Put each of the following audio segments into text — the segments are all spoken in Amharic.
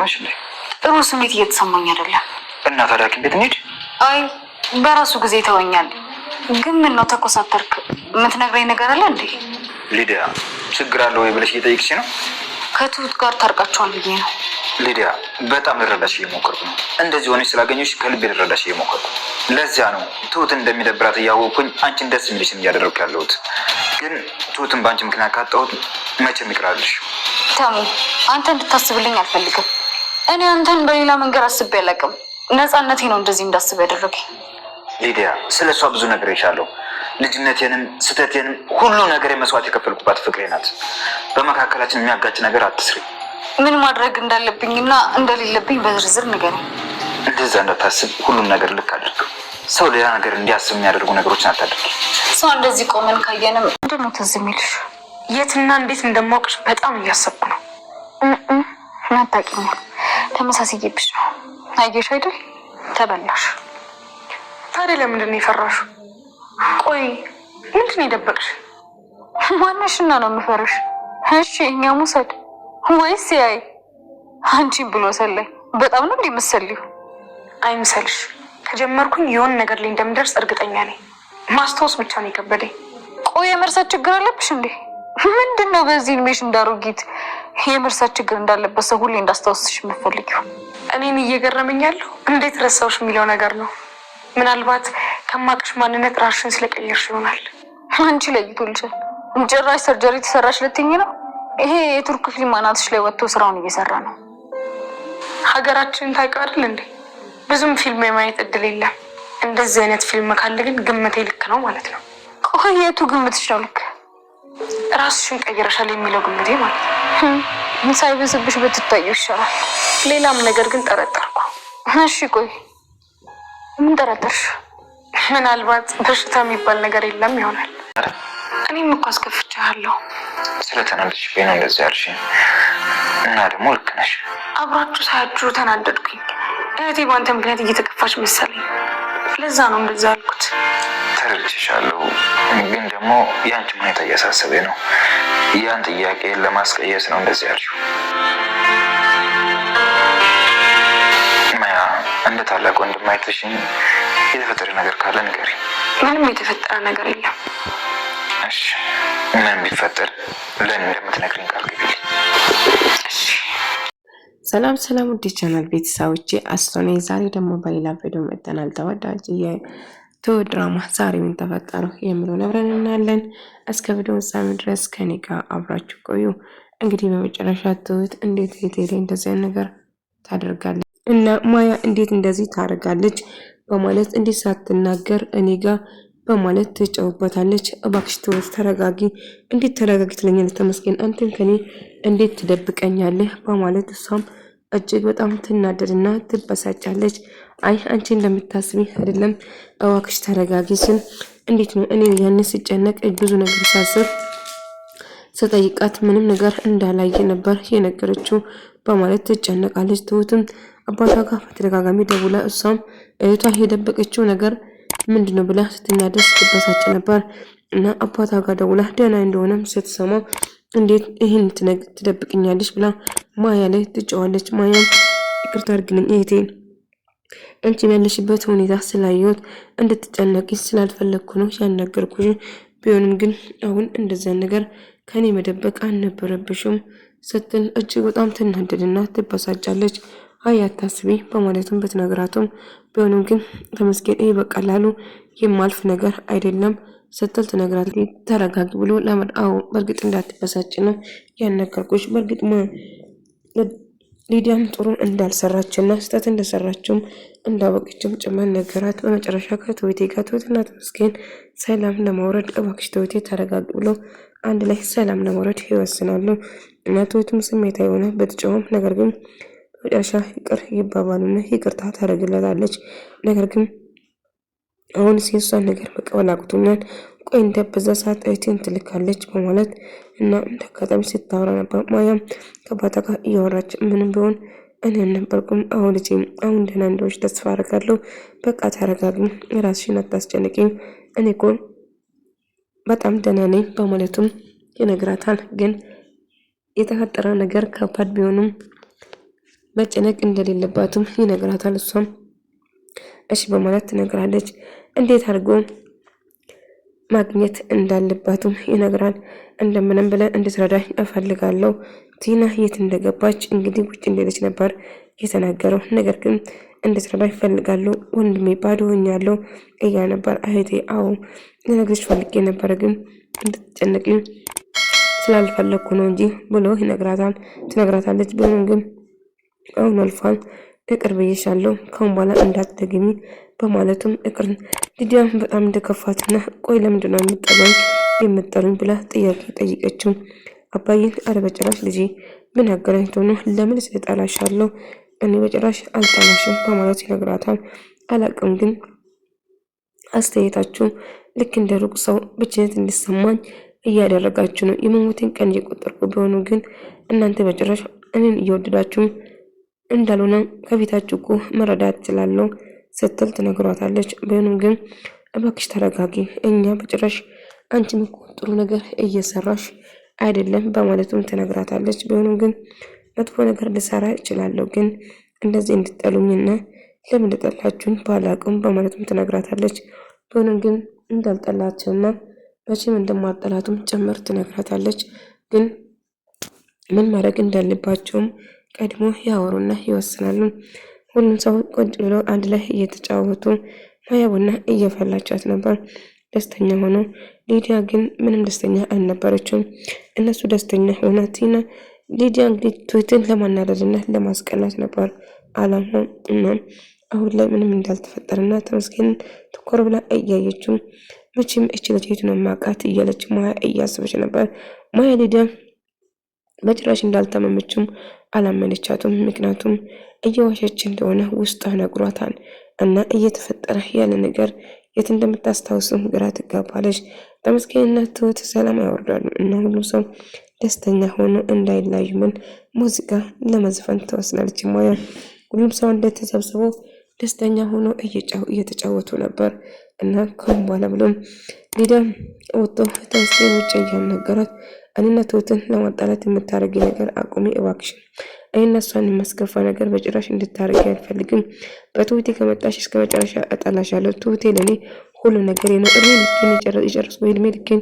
ነሽ እንዴ? ጥሩ ስሜት እየተሰማኝ አይደለም። እና ታዲያ ሐኪም ቤት እንሂድ? አይ በራሱ ጊዜ ተወኛል። ግን ምን ነው ተኮሳተርክ? የምትነግረኝ ነገር አለ እንዴ? ሊዲያ ችግር አለ ወይ ብለሽ እየጠየቅሽ ነው? ከትሁት ጋር ታርቃቸዋል ብዬ ነው። ሊዲያ በጣም ልረዳሽ እየሞከርኩ ነው። እንደዚህ ሆነሽ ስላገኘሽ ከልቤ ልረዳሽ እየሞከርኩ ነው። ለዚያ ነው ትሁትን እንደሚደብራት እያወቅኩኝ አንቺን ደስ የሚልሽን እያደረግኩ ያለሁት። ግን ትሁትን በአንቺ ምክንያት ካጣሁት መቼም ይቅራልሽ። ተሙ አንተ እንድታስብልኝ አልፈልግም። እኔ አንተን በሌላ መንገድ አስቤ አላውቅም። ነፃነቴ ነው እንደዚህ እንዳስብ ያደረገኝ። ሊዲያ ስለ እሷ ብዙ ነገር ይሻለሁ። ልጅነቴንም ስተቴንም ሁሉ ነገር መስዋዕት የከፈልኩባት ፍቅሬ ናት። በመካከላችን የሚያጋጭ ነገር አትስሪ። ምን ማድረግ እንዳለብኝና እንደሌለብኝ በዝርዝር ንገረኝ። እንደዛ እንዳታስብ ሁሉም ነገር ልክ አድርገው። ሰው ሌላ ነገር እንዲያስብ የሚያደርጉ ነገሮችን አታድርጊ። ሰው እንደዚህ ቆመን ካየንም ምንድን ነው ትዝ የሚልሽ? የትና እንዴት እንደማውቅሽ በጣም እያሰብኩ ነው። አታውቂኝም። ተመሳስዬብሽ ነው። አየሽ አይደል? ተበላሽ። ታዲያ ለምንድን ነው የፈራሽው? ቆይ ምንድን ነው የደበቅሽ? ማንሽና ነው የምፈርሽ? እሺ እኛ ሙሰድ ወይስ ያይ አንቺን ብሎ ሰላይ በጣም ነው እንደምትሰልዩ። አይምሰልሽ። ከጀመርኩኝ የሆነ ነገር ላይ እንደምደርስ እርግጠኛ ነኝ። ማስታወስ ብቻ ነው የከበደኝ። ቆይ የመርሳት ችግር አለብሽ እንዴ? ምንድን ነው በዚህ እድሜሽ እንዳሮጊት የመርሳት ችግር እንዳለበት ሰው ሁሌ እንዳስታወስሽ የምትፈልጊው? እኔን እየገረመኝ ያለው እንዴት ረሳውሽ የሚለው ነገር ነው። ምናልባት ከማቅሽ ማንነት ራስሽን ስለቀየርሽ ይሆናል። አንቺ ለይቶልሻል። ጭራሽ ሰርጀሪ ተሰራሽ ልትይኝ ነው? ይሄ የቱርክ ፊልም አናትሽ ላይ ወጥቶ ስራውን እየሰራ ነው። ሀገራችንን ታውቂው አይደል እንዴ? ብዙም ፊልም የማየት እድል የለም። እንደዚህ አይነት ፊልም ካለ ግን ግምቴ ልክ ነው ማለት ነው። ቆይ የቱ ግምትሽ ነው ልክ? ራስሽን ቀይረሻል የሚለው ግምቴ ማለት ነው። ሳይብስብሽ ብትታዩ ይሻላል። ሌላም ነገር ግን ጠረጠርኩ። እሺ ቆይ ምን ጠረጠርሽ? ምናልባት በሽታ የሚባል ነገር የለም ይሆናል። እኔም እኮ አስከፍቻለሁ። ስለተናደድሽብኝ ነው እንደዚህ ያልሽኝ። እና ደግሞ ልክ ነሽ። አብራችሁ ሳያችሁ ተናደድኩኝ። እህቴ በአንተ ምክንያት እየተከፋች መሰለኝ። ለዛ ነው እንደዛ ያልኩት። ተረድቼሻለሁ። ግን ደግሞ የአንቺም ሁኔታ እያሳሰበኝ ነው። ያን ጥያቄ ለማስቀየስ ነው እንደዚህ ያልሽው። ማያ እንደ ታላቅ ወንድም አይተሽኝ የተፈጠረ ነገር ካለ ንገሪኝ። ምንም የተፈጠረ ነገር የለም። እሺ ምንም ቢፈጠር ለእኔ እንደምትነግሪኝ ቃል ግቢልኝ። ሰላም ሰላም ውድ ቻናል ቤተሰቦቼ አስቶኔ ዛሬ ደግሞ በሌላ ቪዲዮ መጥተናል። ተወዳጅ የትሁት ድራማ ዛሬ ምን ተፈጠረ የሚለውን አብረን እናያለን። እስከ ቪዲዮ ፍጻሜ ድረስ ከኔ ጋር አብራችሁ ቆዩ። እንግዲህ በመጨረሻ ትሁት እንዴት ሄቴ እንደዚህ ነገር ታደርጋለች እና ማያ እንዴት እንደዚህ ታደርጋለች በማለት እንዴት ሳትናገር እኔ ጋር በማለት ትጨውበታለች። እባክሽ ትሁት ተረጋጊ። እንዴት ተረጋጊ ትለኛለች? ተመስገን አንተን ከኔ እንዴት ትደብቀኛለህ? በማለት እሷም እጅግ በጣም ትናደድና ትበሳጫለች። አይ አንቺ እንደምታስቢ አይደለም እባክሽ ተረጋጊ ስል እንዴት ነው እኔ ያን ሲጨነቅ ብዙ ነገር ሳስብ ስጠይቃት ምንም ነገር እንዳላየ ነበር የነገረችው በማለት ትጨነቃለች። ትሁትም አባቷ ጋር በተደጋጋሚ ደውላ እሷም እህቷ የደበቀችው ነገር ምንድነው ብላ ስትናደድ ስትበሳጭ ነበር እና አባቷ ጋር ደውላ ደህና እንደሆነም ስትሰማ እንዴት ይህን ትደብቅኛለች ብላ ማያ ላይ ትጫዋለች። ማያም ይቅርታ አድርግልኝ እህቴ፣ አንቺ ያለሽበት ሁኔታ ስላየሁት እንድትጨነቂ ስላልፈለግኩ ነው ያናገርኩሽ። ቢሆንም ግን አሁን እንደዛ ነገር ከኔ መደበቅ አልነበረብሽም ስትል እጅግ በጣም ትናደድና ትበሳጫለች። አይ አታስቢ በማለትም በትነግራቱም ቢሆንም ግን ተመስገን ይሄ በቀላሉ የማልፍ ነገር አይደለም ስትል ትነግራለች። ተረጋጊ ብሎ ለመድአው በእርግጥ እንዳትበሳጭ ነው ያነገርኩሽ። በእርግጥ ሊዲያም ጥሩ እንዳልሰራችና ስህተት እንደሰራችም እንዳወቀችም ጭምር ነገራት። በመጨረሻ ከትሁቴ ጋር ትሁትና ተመስገን ሰላም ለማውረድ እባክሽ ትሁቴ ተረጋጊ ብሎ አንድ ላይ ሰላም ለማውረድ ይወስናሉ። እና ትሁትም ስሜታዊ ሆነ ብትጮህም ነገር ግን መጨረሻ ይቅር ይባባሉና ይቅርታ ታደርግለታለች። ነገር ግን አሁን የእሷን ነገር መቀበል አቅቶኛል። ቆይ እንደበዛ ሰዓት እህቴን ትልካለች በማለት እና እንደአጋጣሚ ስታወራ ነበር። ማያም ከአባቷ ጋር እያወራች ምንም ቢሆን እኔ አልነበርኩም አሁን ልጄም አሁን ደህና እንደሆንሽ ተስፋ አደርጋለሁ። በቃ ተረጋጊ፣ የራስሽን አታስጨንቂኝ፣ እኔ እኮ በጣም ደህና ነኝ በማለቱም ይነግራታል። ግን የተፈጠረ ነገር ከባድ ቢሆንም መጨነቅ እንደሌለባትም ይነግራታል። እሷም እሺ በማለት ትነግራለች። እንዴት አድርጎ ማግኘት እንዳለባትም ይነግራል። እንደምንም ብለን እንድትረዳኝ እፈልጋለሁ። ቲና የት እንደገባች እንግዲህ ውጭ እንደሄደች ነበር የተናገረው። ነገር ግን እንድትረዳኝ እፈልጋለሁ፣ ወንድሜ ባዶ ሆኛለሁ እያ ነበር። እህቴ አዎ ልነግርሽ ፈልጌ ነበረ ግን እንድትጨነቂ ስላልፈለግኩ ነው እንጂ ብሎ ትነግራታለች። ቢሆንም ግን አሁን አልፏል፣ ይቅር ብዬሻለሁ፣ ካሁን በኋላ እንዳትደግሚ በማለትም ይቅር ሊዲያም በጣም እንደከፋትና ቆይ ለምንድን ነው የምጠሉኝ ብላ ጥያቄ ጠይቀችው። አባዬን አረ በጭራሽ ልጄ ምን አገናኝቶ ነው ለምን ስጠላሻለሁ? እኔ በጭራሽ አልጠላሽም በማለት ይነግራታል። አላቅም ግን አስተያየታችሁ ልክ እንደ ሩቅ ሰው ብቻዬን እንዲሰማኝ እያደረጋችሁ ነው። የመሞቴን ቀን እየቆጠርኩ ቢሆኑ ግን እናንተ በጭራሽ እኔን እየወደዳችሁ እንዳልሆነ ከፊታችሁ እኮ መረዳት እችላለሁ ስትል ትነግሯታለች። ቢሆንም ግን እባክሽ ተረጋጊ፣ እኛ በጭራሽ አንቺም እኮ ጥሩ ነገር እየሰራሽ አይደለም በማለቱም ትነግራታለች። ቢሆንም ግን መጥፎ ነገር ልሰራ እችላለሁ ግን እንደዚህ እንድጠሉኝና ለምን እንደጠላችሁኝ ባላቅም በማለቱም ትነግራታለች። ቢሆንም ግን እንዳልጠላቸውና መቼም እንደማጠላቱም ጭምር ትነግራታለች። ግን ምን ማድረግ እንዳለባቸውም ቀድሞ ያወሩና ይወስናሉ። ሁሉም ሰው ቁጭ ብለው አንድ ላይ እየተጫወቱ ማያ ቡና እየፈላቻት ነበር ደስተኛ ሆኖ። ሊዲያ ግን ምንም ደስተኛ አልነበረችም። እነሱ ደስተኛ ሆና ቲና ሊዲያ እንግዲህ ትሁትን ለማናደድና ለማስቀናት ነበር አላማው። እና አሁን ላይ ምንም እንዳልተፈጠረና ተመስገን ትኮር ብላ እያየችው መቼም እች ልጅ ነው ማቃት እያለች ማያ እያሰበች ነበር። ማያ ሊዲያ በጭራሽ እንዳልተመመችም አላመነቻትም። ምክንያቱም እየዋሸች እንደሆነ ውስጧ ነግሯታል። እና እየተፈጠረ ያለ ነገር የት እንደምታስታውስም ግራ ትጋባለች። ተመስገንና ትሁት ሰላም ያወርዳሉ እና ሁሉ ሰው ደስተኛ ሆኖ እንዳይለያዩ ምን ሙዚቃ ለመዝፈን ተወስናለች ማያ። ሁሉም ሰው እንደተሰብስቦ ደስተኛ ሆኖ እየተጫወቱ ነበር። እና ከም በኋላ ብሎም ሊዲያ ወጥቶ ተመስገን ውጭ እያናገራት እኔና ትሁትን ለማጣላት የምታረጊ ነገር አቁሚ እባክሽ። እኔና እሷን የማስከፋ ነገር በጭራሽ እንድታረጊ አልፈልግም። በትሁቴ ከመጣሽ እስከ መጨረሻ እጠላሻለሁ። ትሁቴ ለእኔ ሁሉ ነገሬ ነው። እድሜ ልኬን የጨረስኩ እድሜ ልኬን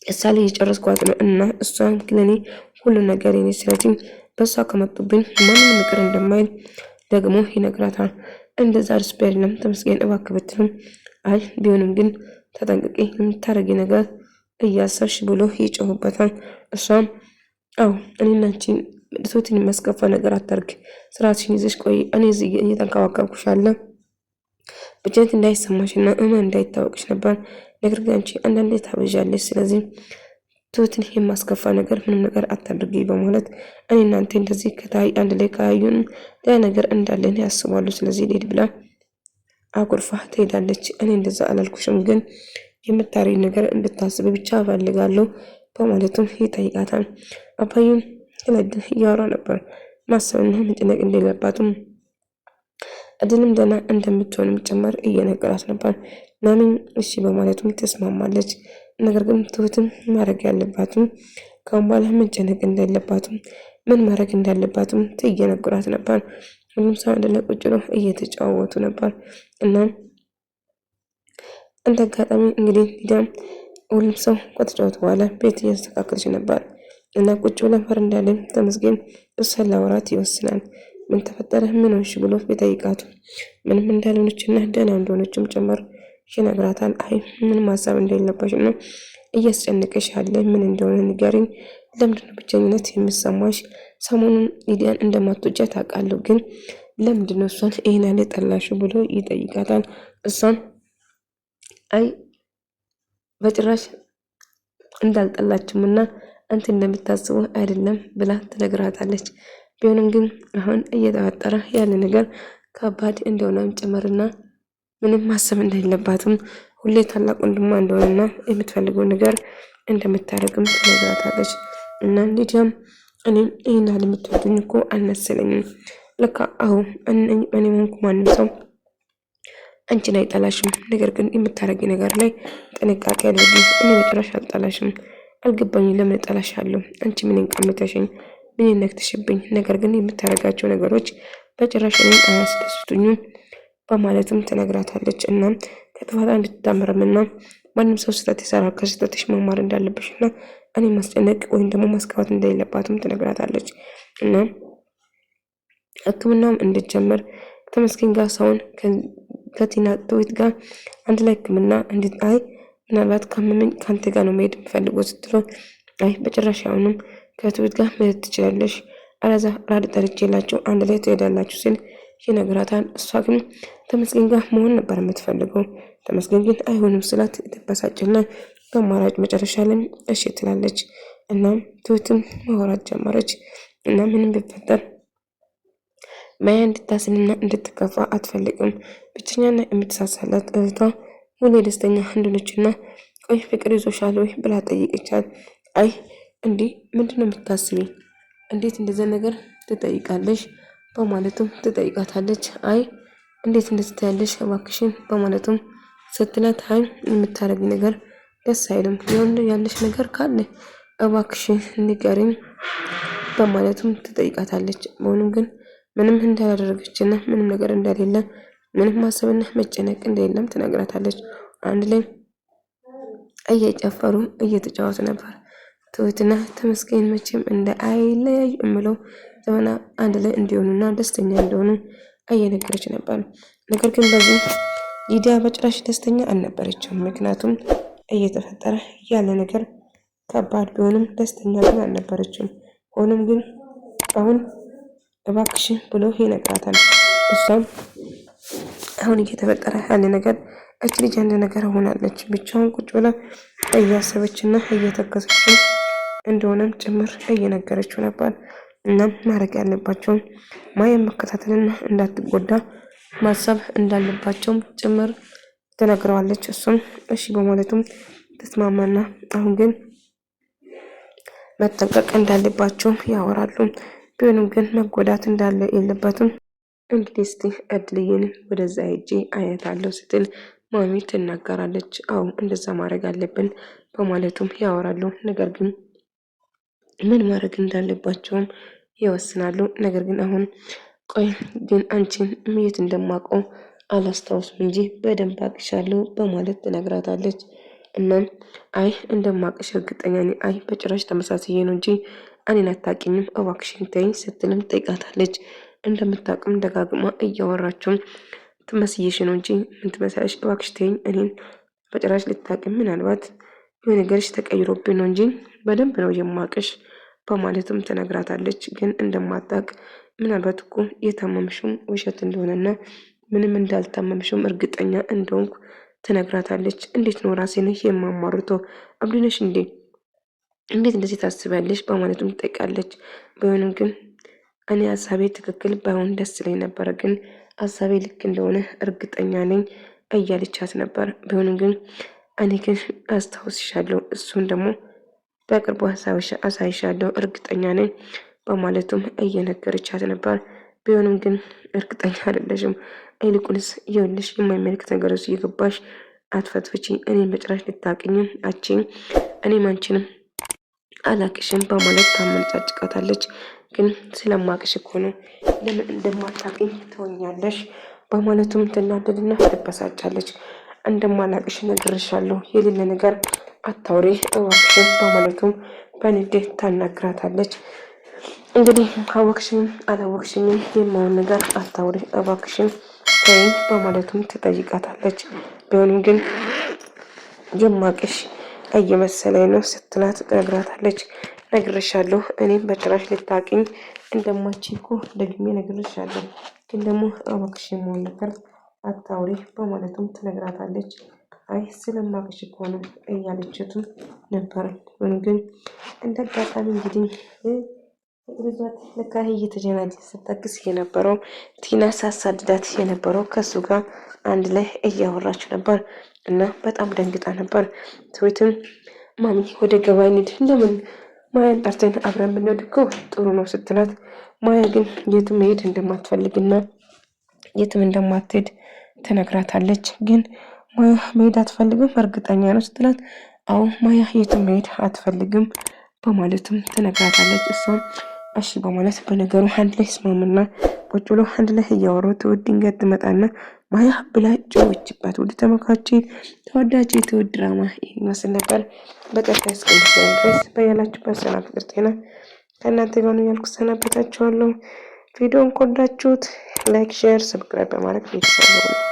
እሳ ላይ የጨረስኳት ነው እና እሷን ለእኔ ሁሉ ነገሬ ነው። ስለዚህ በእሷ ከመጡብኝ ማንንም ይቅር እንደማይል ደግሞ ይነግራታል። እንደዛ እርስ በለም ተመስገን እባክህ ብትልም አይ ቢሆንም ግን ተጠንቅቂ የምታረጊ ነገር እያሰብሽ ብሎ ይጮህበታል። እሷም አው እኔና አንቺ ትሁትን የሚያስከፋ ነገር አታርግ፣ ስራሽን ይዘሽ ቆይ፣ እኔ እዚህ እየተንከባከብኩሻለሁ ብቻት እንዳይሰማሽና እንዳይታወቅሽ ነበር። ነገር ግን አንቺ አንዳንዴ ታበዣለሽ። ስለዚህ ትሁትን የማስከፋ ነገር ምንም ነገር አታድርጊ በማለት እኔ እናንተ እንደዚህ አንድ ላይ ካዩን ያ ነገር እንዳለን ያስባሉ። ስለዚህ ሊድ ብላ አኩርፋ ትሄዳለች። እኔ እንደዛ አላልኩሽም ግን የምታሪ ነገር እንድታስብ ብቻ እፈልጋለሁ በማለቱም ይጠይቃታል። አባዩን ስለድ እያወራ ነበር ማሰብና መጨነቅ እንደሌለባትም እድልም ደህና እንደምትሆንም ጭምር እየነገራት ነበር። ናሚም እሺ በማለቱም ተስማማለች። ነገር ግን ትሁትም ማድረግ ያለባትም ካሁን በኋላ መጨነቅ እንደሌለባትም ምን ማድረግ እንዳለባትም እየነገራት ነበር። ሁሉም ሰው አንድ ላይ ቁጭ ብለው እየተጫወቱ ነበር እና እንደ አጋጣሚ እንግዲህ ሊዲያም ሁሉም ሰው ከተጫወቱ በኋላ ቤት እያስተካከለች ነበር እና ቁጭ ብላ በረንዳ ላይ ተመስገን እሷን ላወራት ይወስናል። ምን ተፈጠረ ምን ሆንሽ ብሎ ቢጠይቃቱ ምንም እንዳልሆነችና ደህና እንደሆነችም ጭምር ይነግራታል። አይ ምንም ሀሳብ እንደሌለባሽ ነው እያስጨነቀሽ ያለ ምን እንደሆነ ንገሪኝ፣ ለምንድነው ብቸኝነት የሚሰማሽ? ሰሞኑን ሊዲያን እንደማትወጃት አውቃለሁ ግን ለምንድነው እሷን ይሄን ያለ ጠላሽው ብሎ ይጠይቃታል። እሷም አይ በጭራሽ እንዳልጠላችምና አንተ እንደምታስበው አይደለም ብላ ትነግራታለች። ቢሆንም ግን አሁን እየተፈጠረ ያለ ነገር ከባድ እንደሆነም ጭምርና ምንም ማሰብ እንደሌለባትም ሁሌ ታላቅ ወንድሟ እንደሆነና የምትፈልገው ነገር እንደምታደርግም ትነግራታለች። እና ሊዲያም እኔም ይህን ያህል የምትወዱኝ እኮ አልመሰለኝም። ለካ አሁ እኔ ሆንኩ ማንም ሰው አንቺን አይጠላሽም። ነገር ግን የምታረጊ ነገር ላይ ጥንቃቄ አድርጊ። እኔ በጭራሽ አልጠላሽም። አልገባኝም ለምን እጠላሻለሁ? አንቺ ምን ቀምተሽኝ ምን ነክተሽብኝ? ነገር ግን የምታደርጋቸው ነገሮች በጭራሽ እኔን አያስደስቱኝም በማለትም ትነግራታለች። እና ከጥፋቷ እንድትታመርምና ማንም ሰው ስህተት ይሰራ ከስህተትሽ መማር እንዳለብሽና እኔ ማስጨነቅ ወይም ደግሞ ማስከፋት እንደሌለባትም ትነግራታለች። እና ሕክምናውም እንድትጀምር ተመስገን ጋር ሳይሆን ከቲና ትሁት ጋር አንድ ላይ ሕክምና አይ ምናልባት ካመመኝ ከአንተ ጋር ነው መሄድ የምፈልገው ስትለው አይ በጭራሽ አሁንም ከትሁት ጋር መሄድ ትችላለሽ፣ አለዛ ራድ ጠርቼላችሁ አንድ ላይ ትሄዳላችሁ ሲል ይነግራታል። እሷ ግን ተመስገን ጋር መሆን ነበር የምትፈልገው። ተመስገን ግን አይሆንም ስላት ተበሳጭና በአማራጭ መጨረሻ ላይ እሺ ትላለች። እናም ትሁትም ማውራት ጀመረች። እና ምንም ቢፈጠር ማያ እንድታስንና እንድትከፋ አትፈልግም። ብቸኛና የምትሳሳላት እህቷ ሁሌ ደስተኛ እንደሆነችና ቆይ ፍቅር ይዞሻል ወይ ብላ ጠይቀቻት። አይ እንዲህ ምንድነው የምታስቢ? እንዴት እንደዛ ነገር ትጠይቃለሽ? በማለቱም ትጠይቃታለች። አይ እንዴት እንደዚህ ትያለሽ እባክሽን በማለቱም ስትላት አይ የምታረጊ ነገር ደስ አይልም፣ የወንድ ያለሽ ነገር ካለ እባክሽን ንገሪኝ በማለቱም ትጠይቃታለች። መሆኑን ግን ምንም እንዳላደረገችና ምንም ነገር እንደሌለ ምንም ማሰብና መጨነቅ እንደሌለም ትነግራታለች። አንድ ላይ እየጨፈሩ እየተጫወቱ ነበር። ትሁትና ተመስገን መቼም እንደ አይለያዩ እምለው ዘመና አንድ ላይ እንዲሆኑና ደስተኛ እንደሆኑ እየነገረች ነበር። ነገር ግን በዚህ ሊዲያ በጭራሽ ደስተኛ አልነበረችም። ምክንያቱም እየተፈጠረ ያለ ነገር ከባድ ቢሆንም ደስተኛ ግን አልነበረችም። ሆኖም ግን አሁን እባክሽ ብሎ ይነግራታል። እሷም አሁን እየተፈጠረ ያለ ነገር እች ልጅ አንድ ነገር ሆናለች። ብቻውን ቁጭ ብላ እያሰበችና እየተከሰች እንደሆነም ጭምር እየነገረችው ነበር። እናም ማድረግ ያለባቸው ማየን መከታተልና እንዳትጎዳ ማሰብ እንዳለባቸውም ጭምር ትነግረዋለች። እሱም እሺ በማለቱም ተስማማና አሁን ግን መጠንቀቅ እንዳለባቸው ያወራሉ። ቢሆንም ግን መጎዳት እንዳለ የለበትም። እንግዲህ እስቲ እድልዬን ወደዛ ሄጄ አያታለሁ ስትል ማሚ ትናገራለች። አዎ እንደዛ ማድረግ አለብን በማለቱም ያወራሉ። ነገር ግን ምን ማድረግ እንዳለባቸውም ይወስናሉ። ነገር ግን አሁን ቆይ ግን አንቺን የት እንደማውቀው አላስታውስም እንጂ በደንብ አቅሻለሁ በማለት ትነግራታለች። እናም አይ እንደማቅሽ እርግጠኛ ነኝ፣ አይ በጭራሽ ተመሳሳይ ነው እንጂ እኔን አታውቂኝም እባክሽን ተይኝ ስትልም ጠይቃታለች። እንደምታውቅም ደጋግማ እያወራችው ትመስይሽ ነው እንጂ ምን ትመስያለሽ እባክሽ ተይኝ፣ እኔን በጭራሽ ልታውቂም ምናልባት የሆነ ነገርሽ ተቀይሮብኝ ነው እንጂ በደንብ ነው የማቅሽ በማለትም ትነግራታለች። ግን እንደማታውቅ ምናልባት እኮ የታመምሽም ውሸት እንደሆነና ምንም እንዳልታመምሽም እርግጠኛ እንደሆንኩ ትነግራታለች። እንዴት ነው ራሴን የማማርተው? አብድነሽ እንዴ እንዴት እንደዚህ ታስቢያለሽ? በማለትም ትጠይቃለች። ቢሆንም ግን እኔ ሀሳቤ ትክክል ባይሆን ደስ ላይ ነበረ፣ ግን ሀሳቤ ልክ እንደሆነ እርግጠኛ ነኝ እያለቻት ነበር። ቢሆንም ግን እኔ ግን አስታውስሻለሁ፣ እሱን ደግሞ በቅርቡ አሳይሻለሁ እርግጠኛ ነኝ በማለቱም እየነገረቻት ነበር። ቢሆንም ግን እርግጠኛ አይደለሽም፣ ይልቁንስ ይኸውልሽ የማይመለከት ነገር ውስጥ እየገባሽ አትፈትፍቺ፣ እኔን በጭራሽ ልታውቂኝም አችኝ፣ እኔም አንቺንም አላቅሽም በማለት ታመነጫጭቃታለች። ግን ስለማቅሽ እኮ ነው ለምን እንደማታውቂኝ ትሆኛለሽ በማለቱም ትናደድና ትበሳጫለች። እንደማላቅሽ ነግሬሻለሁ፣ የሌለ ነገር አታውሪ እባክሽን በማለቱም በንዴት ታናግራታለች። እንግዲህ አወቅሽም አላወቅሽኝም የማውን ነገር አታውሪ እባክሽን ተይኝ በማለቱም ትጠይቃታለች። ቢሆንም ግን የማቅሽ እየመሰለኝ ነው ስትላት ትነግራታለች። ነግሬሻለሁ እኔም በጭራሽ ልታውቂኝ እንደማትችይ እኮ ደግሜ ነግሬሻለሁ፣ ግን ደግሞ እባክሽ የማውን ነገር አታውሪ በማለቱም ትነግራታለች። አይ ስለማቅሽ እኮ ነው እያለችትም ነበር። ግን እንደ አጋጣሚ እንግዲህ ርዛት ለካ እየተጀናጀ ስታክስ የነበረው ቲና ሳሳድዳት የነበረው ከሱ ጋር አንድ ላይ እያወራች ነበር እና በጣም ደንግጣ ነበር። ትሁትም ማሚ ወደ ገበያ እንሂድ፣ ለምን ማያን ጠርተን አብረን ብንሄድ እኮ ጥሩ ነው ስትላት፣ ማያ ግን የትም መሄድ እንደማትፈልግና የትም እንደማትሄድ ትነግራታለች። ግን ማያ መሄድ አትፈልግም እርግጠኛ ነው ስትላት፣ አዎ ማያ የትም መሄድ አትፈልግም በማለትም ትነግራታለች። እሷም እሺ በማለት በነገሩ አንድ ላይ ስማምና ቁጭ ብሎ አንድ ላይ እያወሩ ትሁት ድንገት ትመጣና ማያ ብላ ጮኸችባት። ውድ ተመልካቾቼ ተወዳጅ የትሁት ድራማ ይመስል ነበር። በቀጣይ እስክንገናኝ ድረስ በያላችሁበት ሰላም፣ ፍቅር፣ ጤና ከእናንተ ጋር ነው ያልኩት። ሰናበታችኋለሁ። ቪዲዮን ከወዳችሁት ላይክ፣ ሼር፣ ሰብስክራይብ በማድረግ ቤተሰብ ሁኑ።